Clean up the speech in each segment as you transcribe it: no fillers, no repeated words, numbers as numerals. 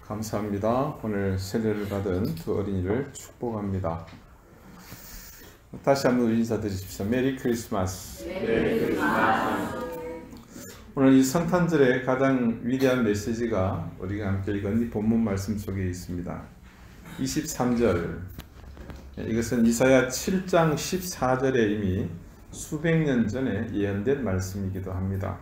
감사합니다. 오늘 세례를 받은 두 어린이를 축복합니다. 다시 한번 인사드리십시오. 메리 크리스마스. 메리 크리스마스. 오늘 이 성탄절의 가장 위대한 메시지가 우리가 함께 읽은 이 본문 말씀 속에 있습니다. 23절. 이것은 이사야 7장 14절에 이미 수백 년 전에 예언된 말씀이기도 합니다.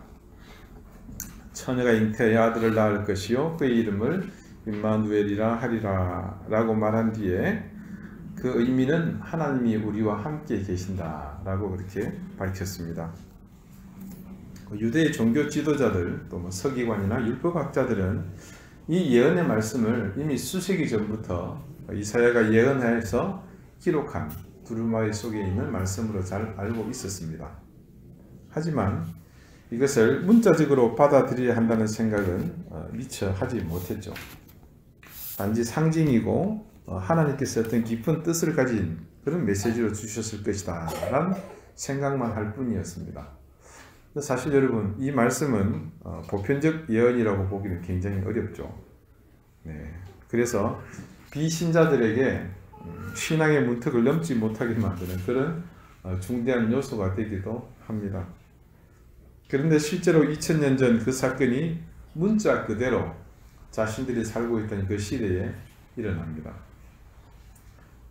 처녀가 잉태하여 아들을 낳을 것이요 그의 이름을 임마누엘이라 하리라 라고 말한 뒤에 그 의미는 하나님이 우리와 함께 계신다 라고 그렇게 밝혔습니다. 유대의 종교 지도자들 또 서기관이나 율법학자들은 이 예언의 말씀을 이미 수세기 전부터 이사야가 예언하여서 기록한 두루마리 속에 있는 말씀으로 잘 알고 있었습니다. 하지만 이것을 문자적으로 받아들여야 한다는 생각은 미처 하지 못했죠. 단지 상징이고 하나님께서 어떤 깊은 뜻을 가진 그런 메시지로 주셨을 것이다 라는 생각만 할 뿐이었습니다. 사실 여러분 이 말씀은 보편적 예언이라고 보기는 굉장히 어렵죠. 그래서 비신자들에게 신앙의 문턱을 넘지 못하게 만드는 그런 중대한 요소가 되기도 합니다. 그런데 실제로 2000년 전 그 사건이 문자 그대로 자신들이 살고 있던 그 시대에 일어납니다.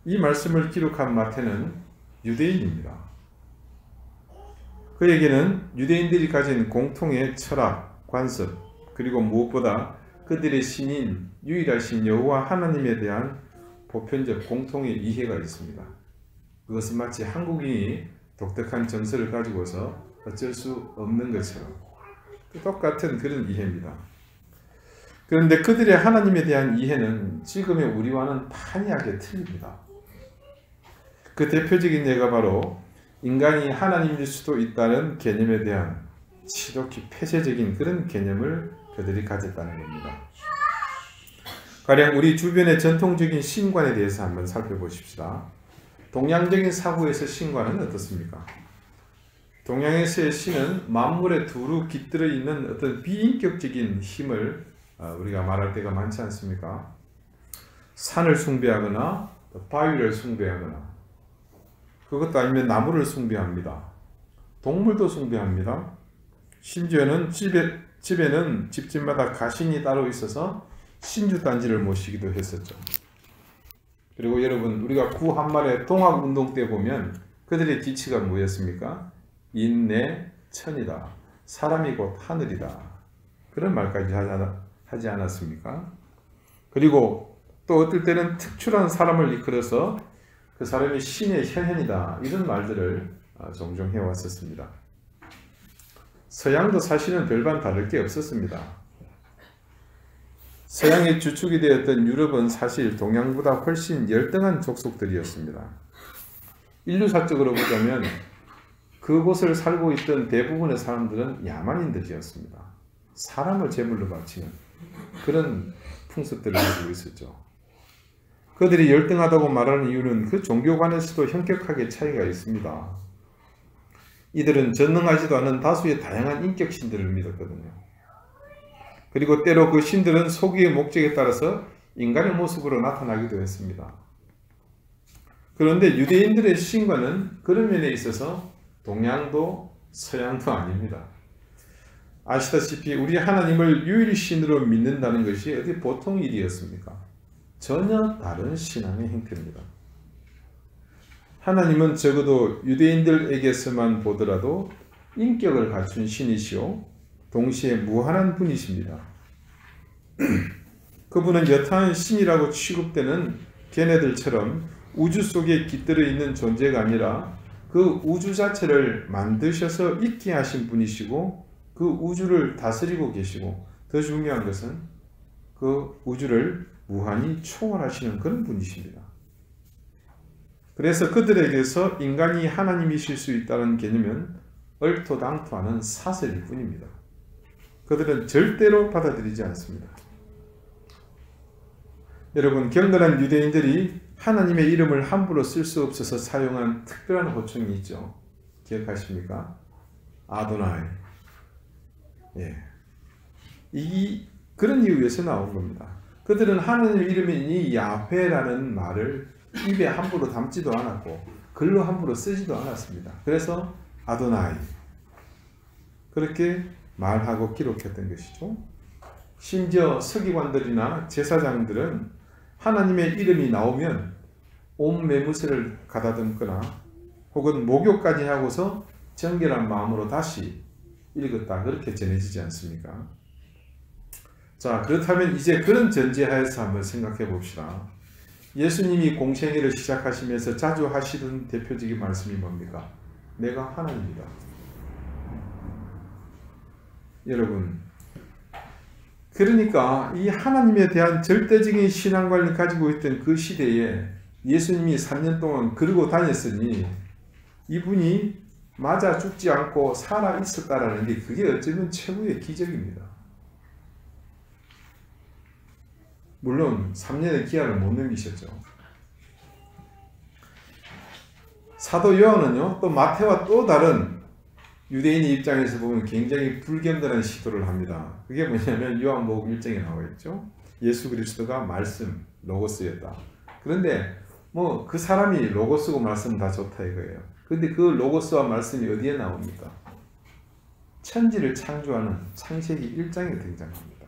이 말씀을 기록한 마태는 유대인입니다. 그에게는 유대인들이 가진 공통의 철학, 관습, 그리고 무엇보다 그들의 신인 유일하신 여호와 하나님에 대한 보편적 공통의 이해가 있습니다. 그것은 마치 한국인이 독특한 정서를 가지고서 어쩔 수 없는 것처럼 똑같은 그런 이해입니다. 그런데 그들의 하나님에 대한 이해는 지금의 우리와는 판이하게 틀립니다. 그 대표적인 예가 바로 인간이 하나님일 수도 있다는 개념에 대한 지독히 폐쇄적인 그런 개념을 그들이 가졌다는 겁니다. 가령 우리 주변의 전통적인 신관에 대해서 한번 살펴보십시다. 동양적인 사고에서 신관은 어떻습니까? 동양에서의 신은 만물에 두루 깃들어 있는 어떤 비인격적인 힘을 우리가 말할 때가 많지 않습니까? 산을 숭배하거나 바위를 숭배하거나 그것도 아니면 나무를 숭배합니다. 동물도 숭배합니다. 심지어는 집에는 집집마다 가신이 따로 있어서 신주단지를 모시기도 했었죠. 그리고 여러분 우리가 구 한말의 동학운동 때 보면 그들의 기치가 뭐였습니까? 인내 천이다. 사람이 곧 하늘이다. 그런 말까지 하지 않았습니까? 그리고 또 어떨 때는 특출한 사람을 이끌어서 그 사람이 신의 혈연이다. 이런 말들을 종종 해왔었습니다. 서양도 사실은 별반 다를 게 없었습니다. 서양의 주축이 되었던 유럽은 사실 동양보다 훨씬 열등한 족속들이었습니다. 인류사적으로 보자면 그곳을 살고 있던 대부분의 사람들은 야만인들이었습니다. 사람을 제물로 바치는 그런 풍습들을 가지고 있었죠. 그들이 열등하다고 말하는 이유는 그 종교관에서도 현격하게 차이가 있습니다. 이들은 전능하지도 않은 다수의 다양한 인격신들을 믿었거든요. 그리고 때로 그 신들은 소기의 목적에 따라서 인간의 모습으로 나타나기도 했습니다. 그런데 유대인들의 신과는 그런 면에 있어서 동양도 서양도 아닙니다. 아시다시피 우리 하나님을 유일신으로 믿는다는 것이 어디 보통 일이었습니까? 전혀 다른 신앙의 형태입니다. 하나님은 적어도 유대인들에게서만 보더라도 인격을 갖춘 신이시오 동시에 무한한 분이십니다. 그분은 여타한 신이라고 취급되는 걔네들처럼 우주 속에 깃들어 있는 존재가 아니라 그 우주 자체를 만드셔서 있게 하신 분이시고 그 우주를 다스리고 계시고 더 중요한 것은 그 우주를 무한히 초월하시는 그런 분이십니다. 그래서 그들에게서 인간이 하나님이실 수 있다는 개념은 얼토당토하는 사설일 뿐입니다. 그들은 절대로 받아들이지 않습니다. 여러분 경건한 유대인들이 하나님의 이름을 함부로 쓸 수 없어서 사용한 특별한 호칭이 있죠. 기억하십니까? 아도나이. 이 그런 이유에서 나온 겁니다. 그들은 하나님의 이름인 이 야훼라는 말을 입에 함부로 담지도 않았고 글로 함부로 쓰지도 않았습니다. 그래서 아도나이 그렇게 말하고 기록했던 것이죠. 심지어 서기관들이나 제사장들은 하나님의 이름이 나오면 온 매무새를 가다듬거나 혹은 목욕까지 하고서 정결한 마음으로 다시 읽었다 그렇게 전해지지 않습니까? 자, 그렇다면 이제 그런 전제하에서 한번 생각해 봅시다. 예수님이 공생애를 시작하시면서 자주 하시던 대표적인 말씀이 뭡니까? 내가 하나님이다. 여러분, 그러니까 이 하나님에 대한 절대적인 신앙관을 가지고 있던 그 시대에 예수님이 3년 동안 그러고 다녔으니 이분이 맞아 죽지 않고 살아 있었다라는 게 그게 어쩌면 최고의 기적입니다. 물론 3년의 기한을 못 넘기셨죠. 사도 요한은요, 또 마태와 또 다른 유대인의 입장에서 보면 굉장히 불견단한 시도를 합니다. 그게 뭐냐면 요한복음 1장에 나와 있죠. 예수 그리스도가 말씀, 로고스였다. 그런데 뭐 그 사람이 로고스고 말씀 다 좋다 이거예요. 근데 그 로고스와 말씀이 어디에 나옵니까? 천지를 창조하는 창세기 1장에 등장합니다.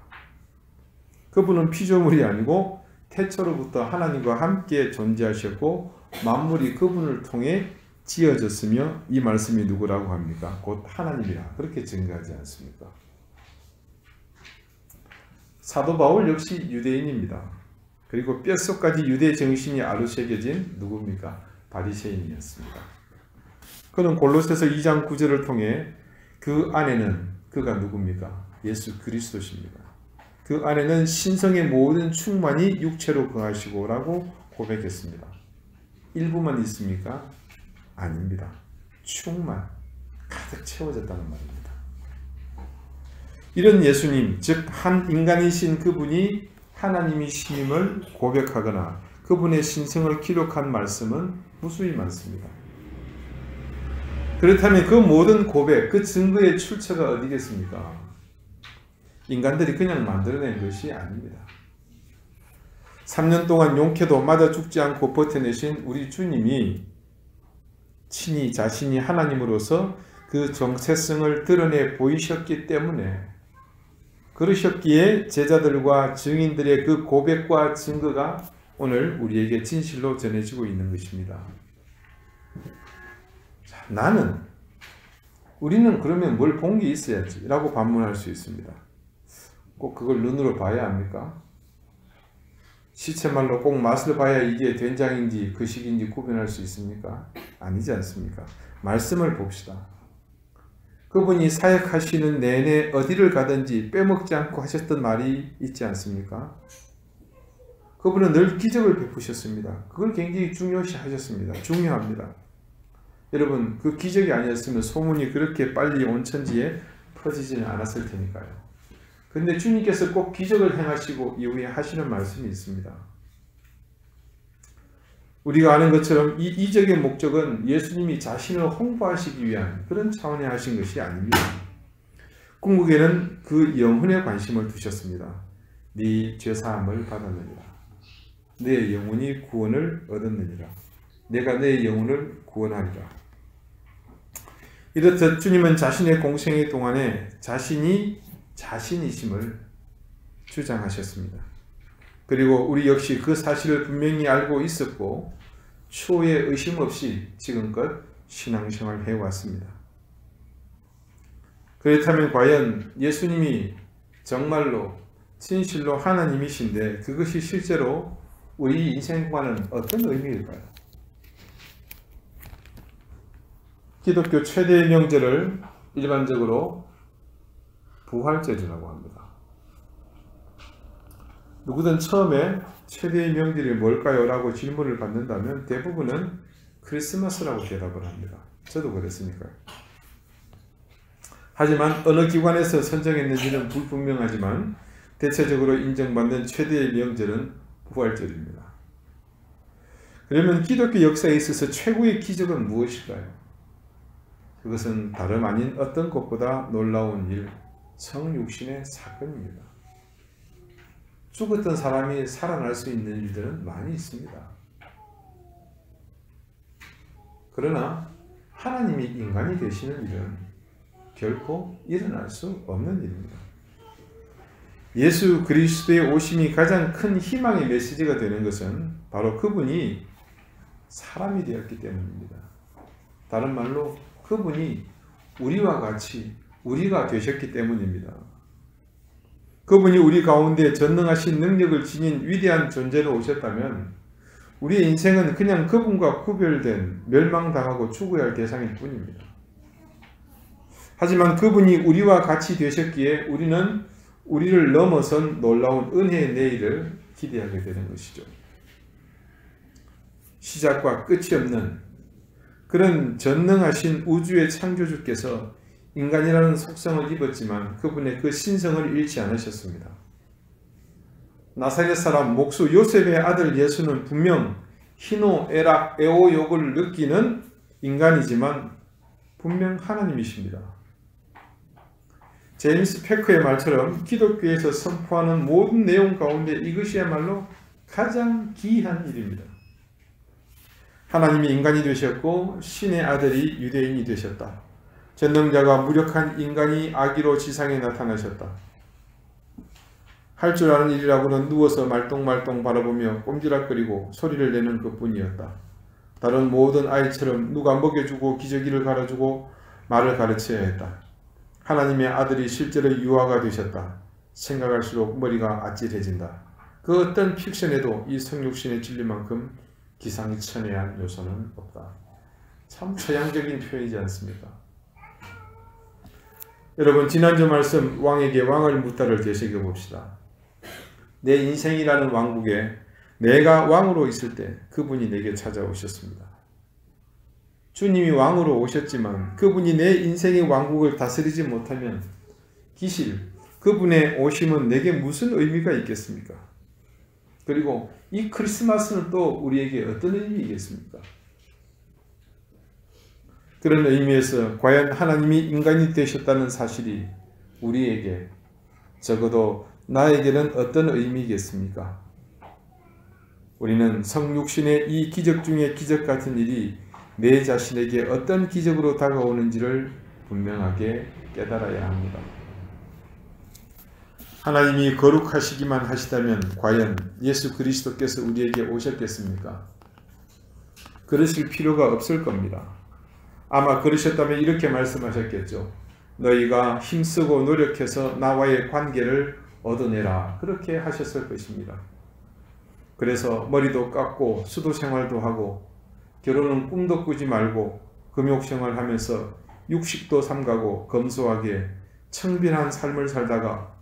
그분은 피조물이 아니고 태초로부터 하나님과 함께 존재하셨고 만물이 그분을 통해 지어졌으며 이 말씀이 누구라고 합니까? 곧 하나님이라 그렇게 증거하지 않습니까? 사도 바울 역시 유대인입니다. 그리고 뼛속까지 유대 정신이 아루새겨진 누굽니까? 바리새인이었습니다. 그는 골로새서 2장 9절을 통해 그 안에는 그가 누굽니까? 예수 그리스도십니다. 그 안에는 신성의 모든 충만이 육체로 거하시고 라고 고백했습니다. 일부만 있습니까? 아닙니다. 충만, 가득 채워졌다는 말입니다. 이런 예수님, 즉 한 인간이신 그분이 하나님이심을 고백하거나 그분의 신성을 기록한 말씀은 무수히 많습니다. 그렇다면 그 모든 고백, 그 증거의 출처가 어디겠습니까? 인간들이 그냥 만들어낸 것이 아닙니다. 3년 동안 용케도 맞아 죽지 않고 버텨내신 우리 주님이 친히 자신이 하나님으로서 그 정체성을 드러내 보이셨기 때문에 그러셨기에 제자들과 증인들의 그 고백과 증거가 오늘 우리에게 진실로 전해지고 있는 것입니다. 자, 우리는 그러면 뭘 본 게 있어야지 라고 반문할 수 있습니다. 꼭 그걸 눈으로 봐야 합니까? 시체말로 꼭 맛을 봐야 이게 된장인지 거식인지 구별할 수 있습니까? 아니지 않습니까? 말씀을 봅시다. 그분이 사역하시는 내내 어디를 가든지 빼먹지 않고 하셨던 말이 있지 않습니까? 그분은 늘 기적을 베푸셨습니다. 그걸 굉장히 중요시 하셨습니다. 중요합니다. 여러분, 그 기적이 아니었으면 소문이 그렇게 빨리 온 천지에 퍼지지는 않았을 테니까요. 근데 주님께서 꼭 기적을 행하시고 이후에 하시는 말씀이 있습니다. 우리가 아는 것처럼 이 이적의 목적은 예수님이 자신을 홍보하시기 위한 그런 차원에 하신 것이 아닙니다. 궁극에는 그 영혼에 관심을 두셨습니다. 네 죄사함을 받았느니라. 내 영혼이 구원을 얻었느니라. 내가 내 영혼을 구원하리라. 이렇듯 주님은 자신의 공생의 동안에 자신이 자신이심을 주장하셨습니다. 그리고 우리 역시 그 사실을 분명히 알고 있었고 추후에 의심 없이 지금껏 신앙생활을 해왔습니다. 그렇다면 과연 예수님이 정말로 진실로 하나님이신데 그것이 실제로 우리 인생과는 어떤 의미일까요? 기독교 최대의 명절을 일반적으로 부활절이라고 합니다. 누구든 처음에 최대의 명절이 뭘까요? 라고 질문을 받는다면 대부분은 크리스마스라고 대답을 합니다. 저도 그랬으니까요. 하지만 어느 기관에서 선정했는지는 불분명하지만 대체적으로 인정받는 최대의 명절은 부활절입니다. 그러면 기독교 역사에 있어서 최고의 기적은 무엇일까요? 그것은 다름 아닌 어떤 것보다 놀라운 일, 성육신의 사건입니다. 죽었던 사람이 살아날 수 있는 일들은 많이 있습니다. 그러나 하나님이 인간이 되시는 일은 결코 일어날 수 없는 일입니다. 예수 그리스도의 오심이 가장 큰 희망의 메시지가 되는 것은 바로 그분이 사람이 되었기 때문입니다. 다른 말로 그분이 우리와 같이 우리가 되셨기 때문입니다. 그분이 우리 가운데 전능하신 능력을 지닌 위대한 존재로 오셨다면 우리의 인생은 그냥 그분과 구별된 멸망당하고 죽어야 할 대상일 뿐입니다. 하지만 그분이 우리와 같이 되셨기에 우리는 우리를 넘어선 놀라운 은혜의 내일을 기대하게 되는 것이죠. 시작과 끝이 없는 그런 전능하신 우주의 창조주께서 인간이라는 속성을 입었지만 그분의 그 신성을 잃지 않으셨습니다. 나사렛 사람 목수 요셉의 아들 예수는 분명 희노애락 애오욕을 느끼는 인간이지만 분명 하나님이십니다. 제임스 패커의 말처럼 기독교에서 선포하는 모든 내용 가운데 이것이야말로 가장 기이한 일입니다. 하나님이 인간이 되셨고 신의 아들이 유대인이 되셨다. 전능자가 무력한 인간이 아기로 지상에 나타나셨다. 할 줄 아는 일이라고는 누워서 말똥말똥 바라보며 꼼지락거리고 소리를 내는 것뿐이었다. 다른 모든 아이처럼 누가 먹여주고 기저귀를 갈아주고 말을 가르쳐야 했다. 하나님의 아들이 실제로 유아가 되셨다. 생각할수록 머리가 아찔해진다. 그 어떤 픽션에도 이 성육신의 진리만큼 기상천외한 요소는 없다. 참 서양적인 표현이지 않습니까? 여러분, 지난주 말씀 왕에게 왕을 묻다를 되새겨 봅시다. 내 인생이라는 왕국에 내가 왕으로 있을 때 그분이 내게 찾아오셨습니다. 주님이 왕으로 오셨지만 그분이 내 인생의 왕국을 다스리지 못하면 기실 그분의 오심은 내게 무슨 의미가 있겠습니까? 그리고 이 크리스마스는 또 우리에게 어떤 의미이겠습니까? 그런 의미에서 과연 하나님이 인간이 되셨다는 사실이 우리에게 적어도 나에게는 어떤 의미이겠습니까? 우리는 성육신의 이 기적 중에 기적 같은 일이 내 자신에게 어떤 기적으로 다가오는지를 분명하게 깨달아야 합니다. 하나님이 거룩하시기만 하시다면 과연 예수 그리스도께서 우리에게 오셨겠습니까? 그러실 필요가 없을 겁니다. 아마 그러셨다면 이렇게 말씀하셨겠죠. 너희가 힘쓰고 노력해서 나와의 관계를 얻어내라. 그렇게 하셨을 것입니다. 그래서 머리도 깎고 수도 생활도 하고 결혼은 꿈도 꾸지 말고 금욕생활 하면서 육식도 삼가고 검소하게 청빈한 삶을 살다가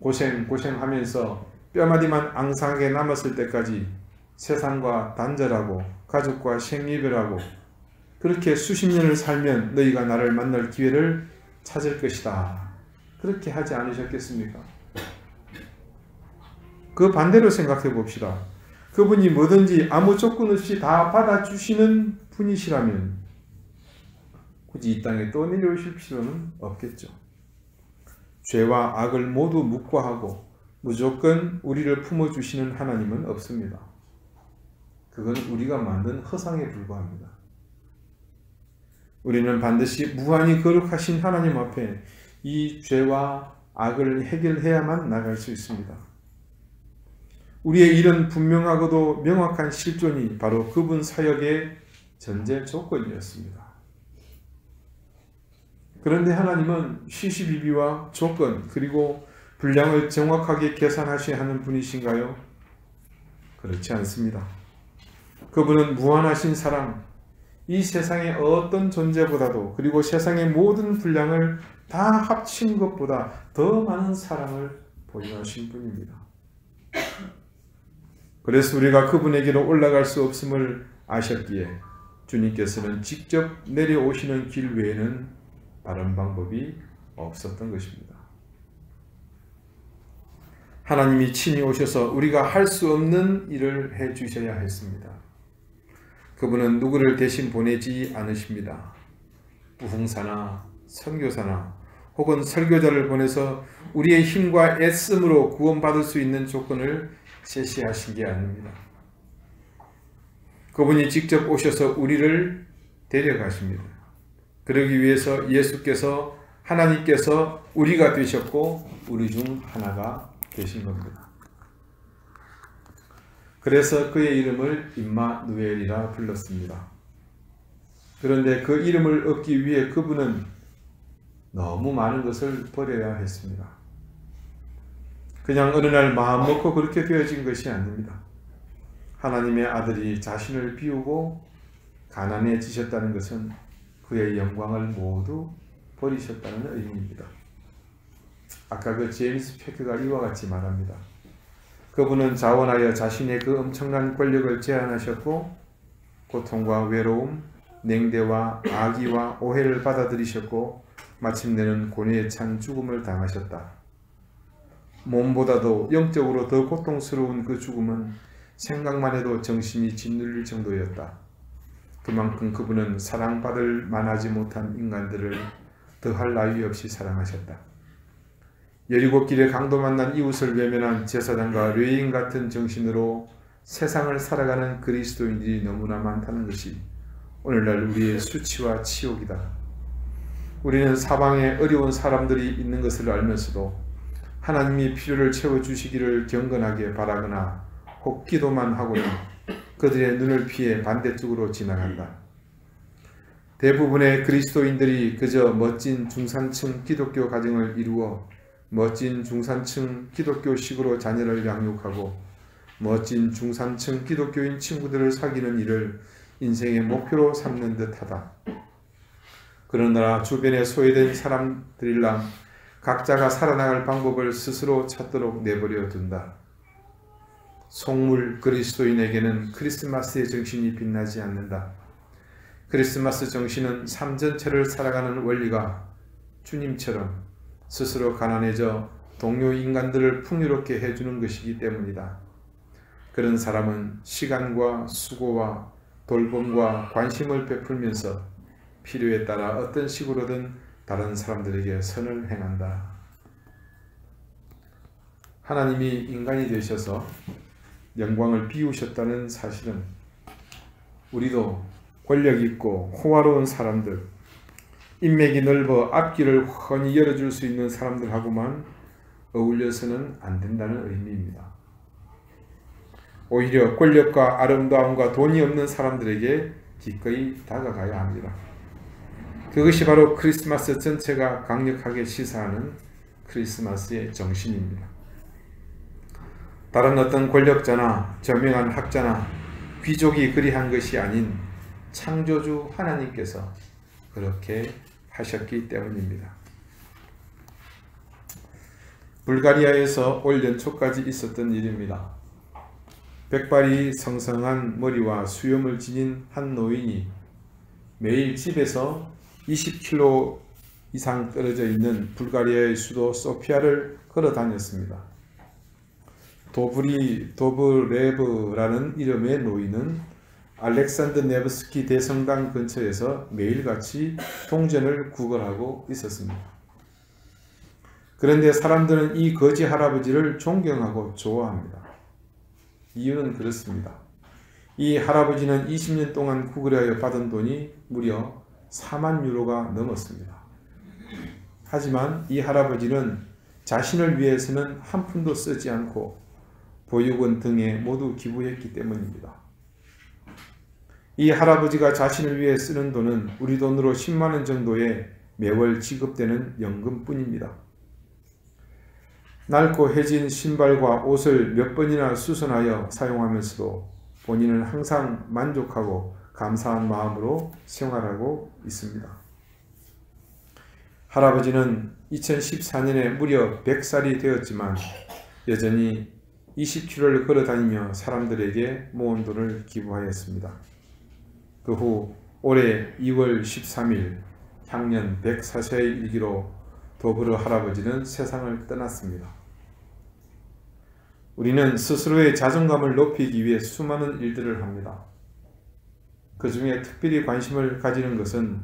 고생하면서 뼈마디만 앙상하게 남았을 때까지 세상과 단절하고 가족과 생이별하고 그렇게 수십 년을 살면 너희가 나를 만날 기회를 찾을 것이다. 그렇게 하지 않으셨겠습니까? 그 반대로 생각해 봅시다. 그분이 뭐든지 아무 조건 없이 다 받아주시는 분이시라면 굳이 이 땅에 또 내려오실 필요는 없겠죠. 죄와 악을 모두 묵과하고 무조건 우리를 품어주시는 하나님은 없습니다. 그건 우리가 만든 허상에 불과합니다. 우리는 반드시 무한히 거룩하신 하나님 앞에 이 죄와 악을 해결해야만 나갈 수 있습니다. 우리의 일은 분명하고도 명확한 실존이 바로 그분 사역의 전제 조건이었습니다. 그런데 하나님은 시시비비와 조건 그리고 분량을 정확하게 계산하셔야 하는 분이신가요? 그렇지 않습니다. 그분은 무한하신 사랑, 이 세상의 어떤 존재보다도 그리고 세상의 모든 분량을 다 합친 것보다 더 많은 사랑을 보유하신 분입니다. 그래서 우리가 그분에게로 올라갈 수 없음을 아셨기에 주님께서는 직접 내려오시는 길 외에는 다른 방법이 없었던 것입니다. 하나님이 친히 오셔서 우리가 할 수 없는 일을 해 주셔야 했습니다. 그분은 누구를 대신 보내지 않으십니다. 부흥사나 선교사나 혹은 설교자를 보내서 우리의 힘과 애씀으로 구원받을 수 있는 조건을 제시하신 게 아닙니다. 그분이 직접 오셔서 우리를 데려가십니다. 그러기 위해서 예수께서 하나님께서 우리가 되셨고 우리 중 하나가 되신 겁니다. 그래서 그의 이름을 임마누엘이라 불렀습니다. 그런데 그 이름을 얻기 위해 그분은 너무 많은 것을 버려야 했습니다. 그냥 어느 날 마음 먹고 그렇게 되어진 것이 아닙니다. 하나님의 아들이 자신을 비우고 가난해지셨다는 것은 그의 영광을 모두 버리셨다는 의미입니다. 아까 그 제임스 패크가 이와 같이 말합니다. 그분은 자원하여 자신의 그 엄청난 권력을 제한하셨고 고통과 외로움, 냉대와 악의와 오해를 받아들이셨고 마침내는 고뇌에 찬 죽음을 당하셨다. 몸보다도 영적으로 더 고통스러운 그 죽음은 생각만 해도 정신이 짓눌릴 정도였다. 그만큼 그분은 사랑받을 만하지 못한 인간들을 더할 나위 없이 사랑하셨다. 여리고길에 강도 만난 이웃을 외면한 제사장과 레위인 같은 정신으로 세상을 살아가는 그리스도인들이 너무나 많다는 것이 오늘날 우리의 수치와 치욕이다. 우리는 사방에 어려운 사람들이 있는 것을 알면서도 하나님이 필요를 채워주시기를 경건하게 바라거나 혹 기도만 하고는 그들의 눈을 피해 반대쪽으로 지나간다. 대부분의 그리스도인들이 그저 멋진 중산층 기독교 가정을 이루어 멋진 중산층 기독교식으로 자녀를 양육하고 멋진 중산층 기독교인 친구들을 사귀는 일을 인생의 목표로 삼는 듯하다. 그러나 주변에 소외된 사람들일랑 각자가 살아나갈 방법을 스스로 찾도록 내버려 둔다. 속물 그리스도인에게는 크리스마스의 정신이 빛나지 않는다. 크리스마스 정신은 삶 전체를 살아가는 원리가 주님처럼 스스로 가난해져 동료 인간들을 풍요롭게 해주는 것이기 때문이다. 그런 사람은 시간과 수고와 돌봄과 관심을 베풀면서 필요에 따라 어떤 식으로든 다른 사람들에게 선을 행한다. 하나님이 인간이 되셔서 영광을 비우셨다는 사실은 우리도 권력 있고 호화로운 사람들, 인맥이 넓어 앞길을 훤히 열어줄 수 있는 사람들하고만 어울려서는 안 된다는 의미입니다. 오히려 권력과 아름다움과 돈이 없는 사람들에게 기꺼이 다가가야 합니다. 그것이 바로 크리스마스 전체가 강력하게 시사하는 크리스마스의 정신입니다. 다른 어떤 권력자나 저명한 학자나 귀족이 그리한 것이 아닌 창조주 하나님께서 그렇게 하셨기 때문입니다. 불가리아에서 올 연초까지 있었던 일입니다. 백발이 성성한 머리와 수염을 지닌 한 노인이 매일 집에서 20km 이상 떨어져 있는 불가리아의 수도 소피아를 걸어 다녔습니다. 도브레브라는 이름의 노인은 알렉산드 네브스키 대성당 근처에서 매일같이 동전을 구걸하고 있었습니다. 그런데 사람들은 이 거지 할아버지를 존경하고 좋아합니다. 이유는 그렇습니다. 이 할아버지는 20년 동안 구걸하여 받은 돈이 무려 4만 유로가 넘었습니다. 하지만 이 할아버지는 자신을 위해서는 한 푼도 쓰지 않고 보육원 등에 모두 기부했기 때문입니다. 이 할아버지가 자신을 위해 쓰는 돈은 우리 돈으로 10만 원 정도의 매월 지급되는 연금뿐입니다. 낡고 해진 신발과 옷을 몇 번이나 수선하여 사용하면서도 본인은 항상 만족하고 감사한 마음으로 생활하고 있습니다. 할아버지는 2014년에 무려 100살이 되었지만 여전히 20km를 걸어다니며 사람들에게 모은 돈을 기부하였습니다. 그 후 올해 2월 13일 향년 104세의 일기로 도브르 할아버지는 세상을 떠났습니다. 우리는 스스로의 자존감을 높이기 위해 수많은 일들을 합니다. 그 중에 특별히 관심을 가지는 것은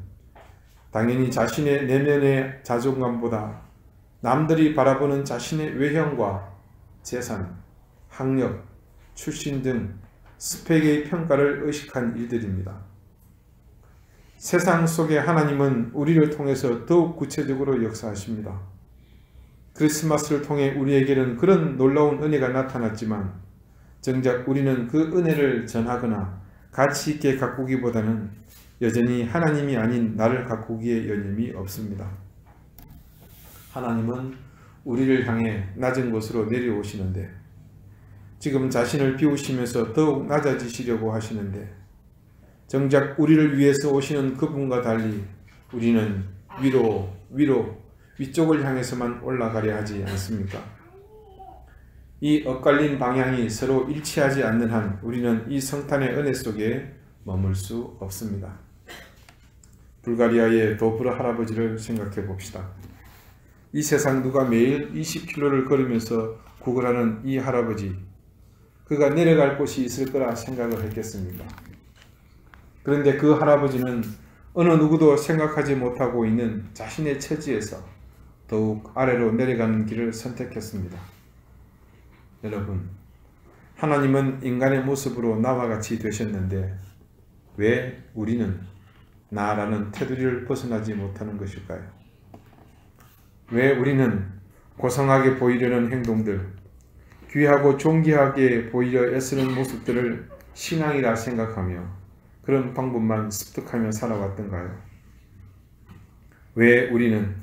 당연히 자신의 내면의 자존감보다 남들이 바라보는 자신의 외형과 재산, 학력, 출신 등 스펙의 평가를 의식한 일들입니다. 세상 속에 하나님은 우리를 통해서 더욱 구체적으로 역사하십니다. 크리스마스를 통해 우리에게는 그런 놀라운 은혜가 나타났지만 정작 우리는 그 은혜를 전하거나 가치 있게 가꾸기보다는 여전히 하나님이 아닌 나를 가꾸기에 여념이 없습니다. 하나님은 우리를 향해 낮은 곳으로 내려오시는데 지금 자신을 비우시면서 더욱 낮아지시려고 하시는데 정작 우리를 위해서 오시는 그분과 달리 우리는 위쪽을 향해서만 올라가려 하지 않습니까? 이 엇갈린 방향이 서로 일치하지 않는 한 우리는 이 성탄의 은혜 속에 머물 수 없습니다. 불가리아의 도브르 할아버지를 생각해 봅시다. 이 세상 누가 매일 20km를 걸으면서 구걸하는 이 할아버지, 그가 내려갈 곳이 있을 거라 생각을 했겠습니까? 그런데 그 할아버지는 어느 누구도 생각하지 못하고 있는 자신의 처지에서 더욱 아래로 내려가는 길을 선택했습니다. 여러분, 하나님은 인간의 모습으로 나와 같이 되셨는데 왜 우리는 나라는 테두리를 벗어나지 못하는 것일까요? 왜 우리는 고상하게 보이려는 행동들, 귀하고 존귀하게 보이려 애쓰는 모습들을 신앙이라 생각하며 그런 방법만 습득하며 살아왔던가요? 왜 우리는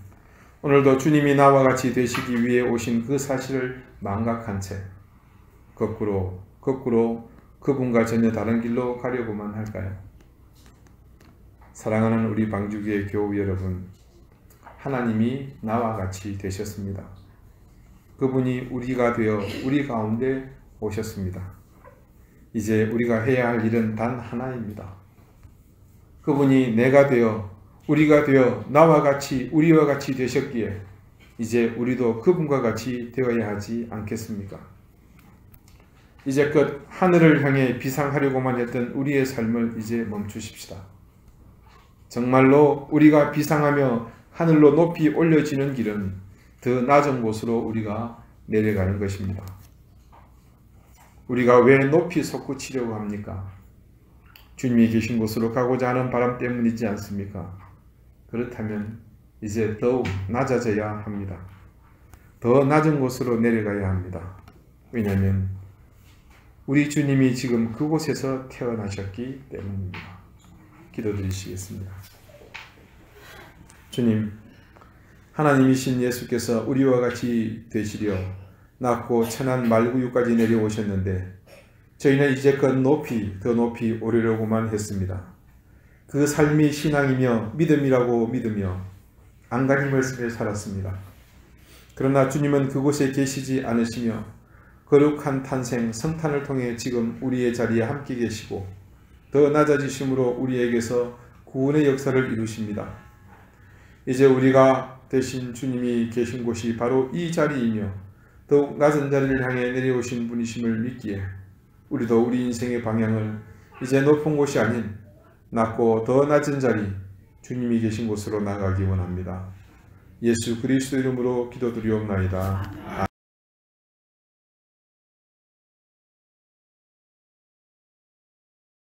오늘도 주님이 나와 같이 되시기 위해 오신 그 사실을 망각한 채 거꾸로 그분과 전혀 다른 길로 가려고만 할까요? 사랑하는 우리 방주교회 교우 여러분, 하나님이 나와 같이 되셨습니다. 그분이 우리가 되어 우리 가운데 오셨습니다. 이제 우리가 해야 할 일은 단 하나입니다. 그분이 내가 되어 우리가 되어 나와 같이 우리와 같이 되셨기에 이제 우리도 그분과 같이 되어야 하지 않겠습니까? 이제껏 하늘을 향해 비상하려고만 했던 우리의 삶을 이제 멈추십시다. 정말로 우리가 비상하며 하늘로 높이 올려지는 길은 더 낮은 곳으로 우리가 내려가는 것입니다. 우리가 왜 높이 솟구치려고 합니까? 주님이 계신 곳으로 가고자 하는 바람 때문이지 않습니까? 그렇다면 이제 더욱 낮아져야 합니다. 더 낮은 곳으로 내려가야 합니다. 왜냐하면 우리 주님이 지금 그곳에서 태어나셨기 때문입니다. 기도드리시겠습니다. 주님, 하나님이신 예수께서 우리와 같이 되시려 낮고 천한 말구유까지 내려오셨는데 저희는 이제껏 더 높이 오르려고만 했습니다. 그 삶이 신앙이며 믿음이라고 믿으며 안간힘을 쓰며 살았습니다. 그러나 주님은 그곳에 계시지 않으시며 거룩한 탄생 성탄을 통해 지금 우리의 자리에 함께 계시고 더 낮아지심으로 우리에게서 구원의 역사를 이루십니다. 이제 우리가 대신 주님이 계신 곳이 바로 이 자리이며 더욱 낮은 자리를 향해 내려오신 분이심을 믿기에 우리도 우리 인생의 방향을 이제 높은 곳이 아닌 낮고 더 낮은 자리 주님이 계신 곳으로 나가기 원합니다. 예수 그리스도 이름으로 기도드리옵나이다.